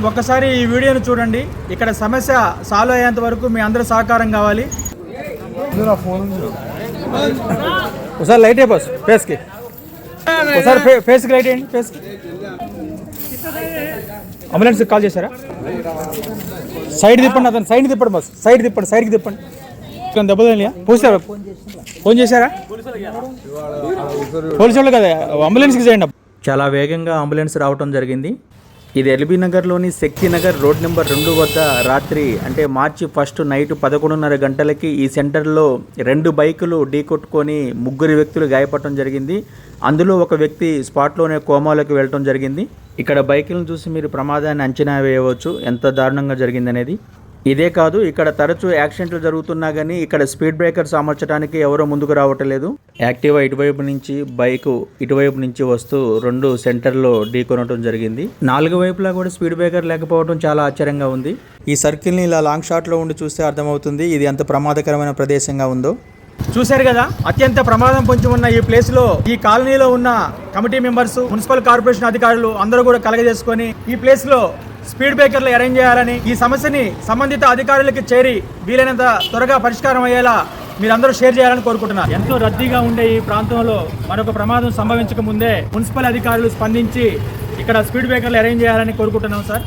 ఒక్కసారి ఈ వీడియోను చూడండి. ఇక్కడ సమస్య సాల్వ్ అయ్యేంత వరకు మీ అందరూ సహకారం కావాలి. ఒకసారి లైట్ అయిపోయి ఫేస్కి, ఒకసారి ఫేస్కి లైట్ వేయండి. ఫేస్కి అంబులెన్స్కి కాల్ చేశారా? సైడ్ తిప్పండి, అతను సైడ్ తిప్పండి బస్, సైడ్ తిప్పండి, సైడ్కి తిప్పండి. దెబ్బలు పూసారా? ఫోన్ చేశారా? పోలీసు వాళ్ళు కదా, అంబులెన్స్కి చేయండి. చాలా వేగంగా అంబులెన్స్ రావటం జరిగింది. ఇది ఎల్బీ నగర్లోని శక్తి నగర్ రోడ్ నెంబర్ 2 వద్ద రాత్రి అంటే మార్చి 1 నైట్ 11:30 గంటలకి ఈ సెంటర్లో 2 బైకులు ఢీకొట్టుకొని 3 వ్యక్తులు గాయపడటం జరిగింది. అందులో ఒక వ్యక్తి స్పాట్లోనే కోమాలోకి వెళ్ళటం జరిగింది. ఇక్కడ బైకులను చూసి మీరు ప్రమాదాన్ని అంచనా వేయవచ్చు ఎంత దారుణంగా జరిగిందనేది. ఇదే కాదు, ఇక్కడ తరచూ యాక్సిడెంట్లు జరుగుతున్నా కానీ ఇక్కడ స్పీడ్ బ్రేకర్స్ అమర్చడానికి ఎవరో ముందుకు రావట్లేదు. యాక్టివా ఇటువైపు నుంచి, బైకు ఇటువైపు నుంచి వస్తూ 2 సెంటర్లో ఢీకొనటం జరిగింది. 4 వైపులా కూడా స్పీడ్ బ్రేకర్ లేకపోవడం చాలా ఆశ్చర్యంగా ఉంది. ఈ సర్కిల్ని ఇలా లాంగ్ షాట్లో ఉండి చూస్తే అర్థమవుతుంది ఇది ఎంత ప్రమాదకరమైన ప్రదేశంగా ఉందో. చూశారు కదా, అత్యంత ప్రమాదం పొంచి ఉన్న ఈ ప్లేస్లో ఈ కాలనీలో ఉన్న కమిటీ మెంబర్స్, మున్సిపల్ కార్పొరేషన్ అధికారులు అందరూ కూడా కలగజేసుకొని ఈ ప్లేస్లో స్పీడ్ బ్రేకర్లు అరేంజ్ చేయాలని, ఈ సమస్యని సంబంధిత అధికారులకి చేరి వీలైనంత త్వరగా పరిష్కారం అయ్యేలా మీరందరూ షేర్ చేయాలని కోరుకుంటున్నారు. ఎంతో రద్దీగా ఉండే ఈ ప్రాంతంలో మరొక ప్రమాదం సంభవించక ముందే మున్సిపల్ అధికారులు స్పందించి ఇక్కడ స్పీడ్ బ్రేకర్లు అరేంజ్ చేయాలని కోరుకుంటున్నాం సార్.